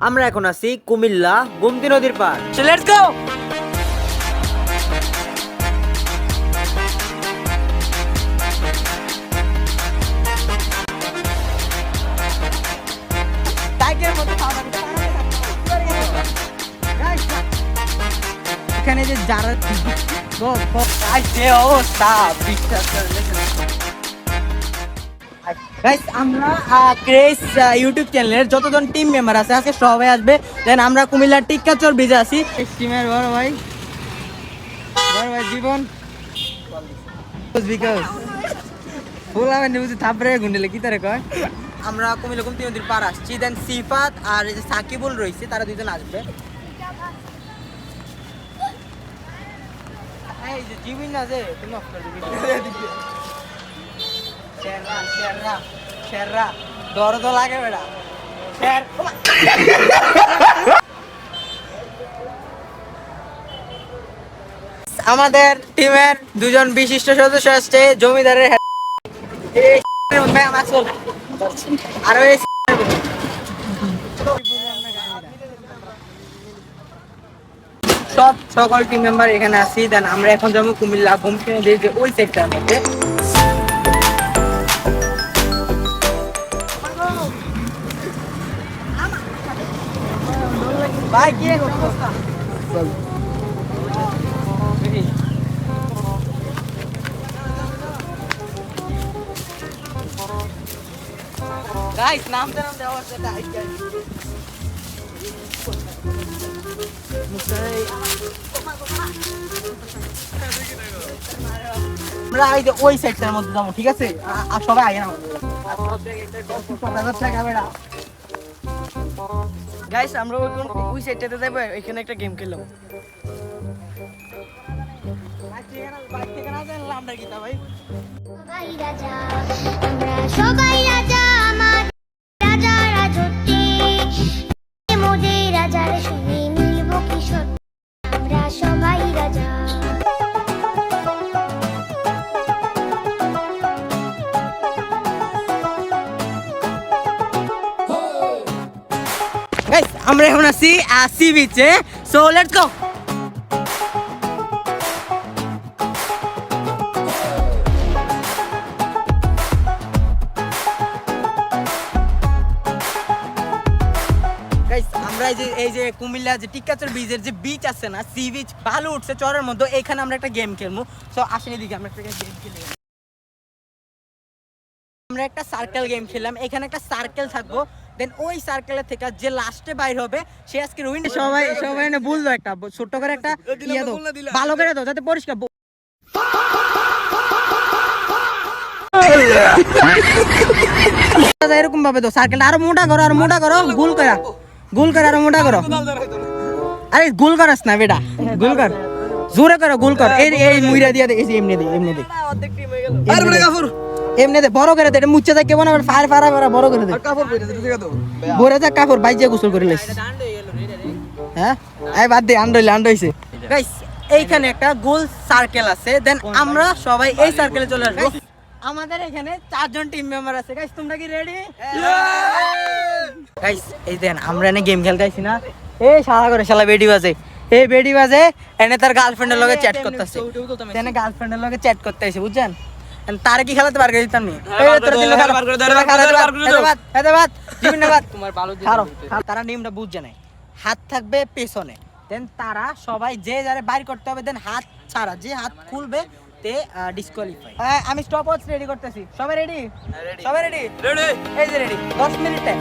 আমরা এখন আছি কুমিল্লা গোমতী নদীর পার। Let's go. এখানে যে যারা অবস্থা আমরা ক্রেস ইউটিউব চ্যানেলের যতজন টিম মেম্বার আছে আজকে সবাই আসবে। দেন আমরা কুমিল্লার টিক্কাচর ব্রিজে আছি। টিমের বড় ভাই জীবন থাপড়ে গুন্ডেলে কি তারে কয়। আমরা কুমিল্লা গোমতী নদীর পার আসছি। দেন সিফাত আর এই যে সাকিবুল রয়েছে, তারা দুজন আসবে। এই যে জিমিন আছে তুমি অফ করে দিবি। শেররা দরদ লাগে বেড়া। আমাদের টিমের দুজন বিশিষ্ট সদস্য আসছে। জমিদারের আর সকল টিম মেম্বার এখানে আছি। দেন আমরা এখন যাবো কুমিল্লা গোমতী নদীর যে ওই সেক্টরের মধ্যে। ভাই কি অবস্থা? গাইস নামতে অবস্থাটা আমরা এই যে ওই সেক্টরের মধ্যে যাবো, ঠিক আছে? আর সবাই আগে না গাইস, আমরা ওই সাইডটাতে যাবো। এখানে একটা গেম খেললাম। সবাই রাজা আমার রাজা রাজত্বে মোদের রাজার শুনে মিলব কি সত্যি আমরা সবাই রাজা। গাইস আমরা এখন আছি সি বিচে। So let's go. আমরা এই যে কুমিল্লা যে টিক্কাচর ব্রিজের যে বিচ আছে না, সি বিচ, ভালো উঠছে চরের মধ্যে। এখানে আমরা একটা গেম খেলবো। সো আসেন এদিকে, আমরা একটা গেম খেলি। আমরা একটা সার্কেল গেম খেললাম। এখানে একটা সার্কেল থাকবো। দেন ওই সার্কেলের থেকে যে লাস্টে বাইর হবে সে আজকে উইন। সবাই এনে বললো একটা ছোট্ট করে একটা ইয়ে দাও, ভালো করে দাও যাতে পরিষ্কার। এরকম ভাবে দাও সার্কেলটা। আরো মোটা করো, আরো মোটা করো, গোল করে আরো মোটা করো। আরে গোল করাস না বেটা, গোল কর, জোরে করো, গোল কর। এই মুইরা দিয়া দে, এমনি দে এমনি দে, বড় করে দে। এটা মুচ্ছে যায় কেমন ফায়ার করা, বড় করে দে। বড় যা কাপড় বাইজে গোসল করে লাইস। হ্যাঁ আই বাদ দে, আন্ড হইছে। গাইস এইখানে একটা গোল সার্কেল আছে। দেন আমরা সবাই এই সার্কেলে চলে আসবো। আমাদের এখানে 4 জন টিম মেম্বার আছে। গাইস তোমরা কি রেডি? গাইস এই দেন আমরা এনে গেম খেলতেছি না। এই শালা করে শালা বেডি বাজে, এই বেডি বাজে এনে তার গার্লফ্রেন্ডের লগে চ্যাট করতেছে। এনে গার্লফ্রেন্ডের লগে চ্যাট করতেছে, বুঝছেন? তারে কি খেলাতে পার করে দিতাম নি। তারা নিয়মটা বুঝছে না। হাত থাকবে পেছনে। দেন তারা সবাই যে যারে বাইর করতে হবে। দেন হাত ছাড়া যে হাত খুলবে তে ডিসকোয়ালিফাই। আমি স্টপ ওয়াচ রেডি করতেছি। সবাই রেডি? সবাই রেডি? রেডি। এই যে রেডি। 10 minute time.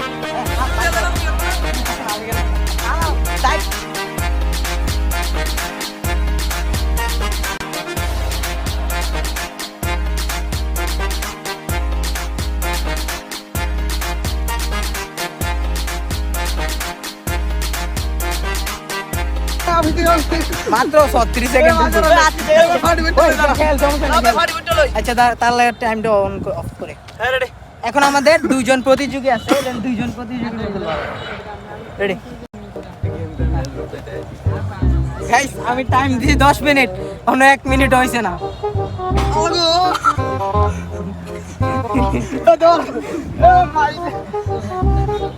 মাত্র 36 সেকেন্ড। আচ্ছা তার লাগে টাইমটা অন অফ করে। এখন আমাদের 2 জন প্রতিযোগী আছে। 2 জন প্রতিযোগী রেডি। গাইস আমি টাইম দিছি 10 মিনিট, এখনো 1 মিনিট হইছে না।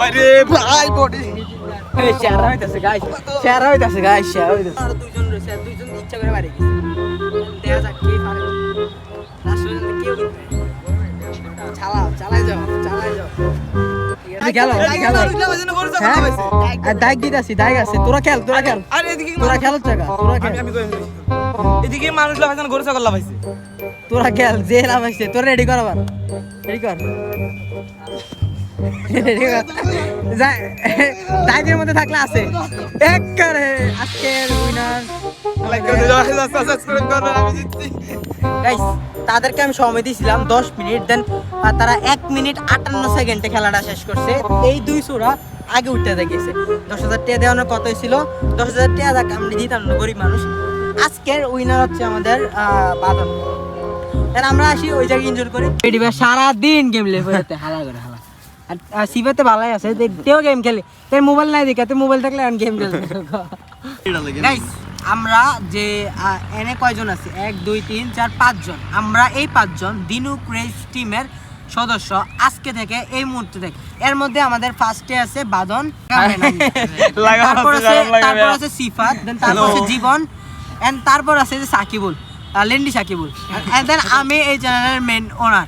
আরে ভাই বডি এই শেয়ার হইতাছে গাইস, শেয়ার হইতাছে গাইস, শেয়ার হইতাছে। আর দুইজন রয়েছে, আর দুইজন ইচ্ছা করে বাড়ি গেছে। দেখা যাক কে পারে। আসলে কেউ উঠবে না। চালাও, চালাই যাও, চালাই যাও। গেল, গেল। আর দাগ দিতাছি, দাগ আছে। তোরা খেল, তোরা খেল। আরে এদিকে তোরা খেল জায়গা, তোরা খেল। আমি কই এদিকে মানুষ লাগাইছেন গরু ছাগল লাগাইছে তোরা খেল, যে লাভাইছে। তোরা রেডি কর আবার। রেডি কর। রেডি কর। দাগের মধ্যে থাকলে আছে। এক করে আজকের উইনার। গাইস, তাদেরকে আমি সময় দিয়েছিলাম 10 মিনিট, দেন তারা 1 মিনিট 58 সেকেন্ডে খেলাটা শেষ করছে। এই দুই ছোড়া আগে উঠতে দেখেছে। 10,000 টাকা দেওয়ানোর কথাই ছিল। 10,000 টাকা দেখ আমরা দিতাম না, গরিব মানুষ। আজকের উইনার হচ্ছে আমাদের বাদন। তাহলে আমরা আসি ওই জায়গায় এনজয় করি। সারাদিন গেম লেগে যেতে হালা করে হালা। আর সিবাতে ভালোই আছে, তেও গেম খেলে। তাই মোবাইল নাই দেখে, মোবাইল থাকলে আমি গেম খেলতে। গাইস, আমরা যে এনে কয়জন আছে, 1 2 3 4 5 জন। আমরা এই 5 জন দিনু ক্রেজ টিমের সদস্য আজকে থেকে, এই মুহূর্তে থেকে। এর মধ্যে আমাদের ফার্স্টে আছে বাদন, তারপর আছে সিফাত, দেন তারপর আছে জীবন, এন্ড তারপর আছে যে সাকিবুল, লেন্ডি সাকিবুল, এন্ড দেন আমি এই চ্যানেলের মেন ওনার।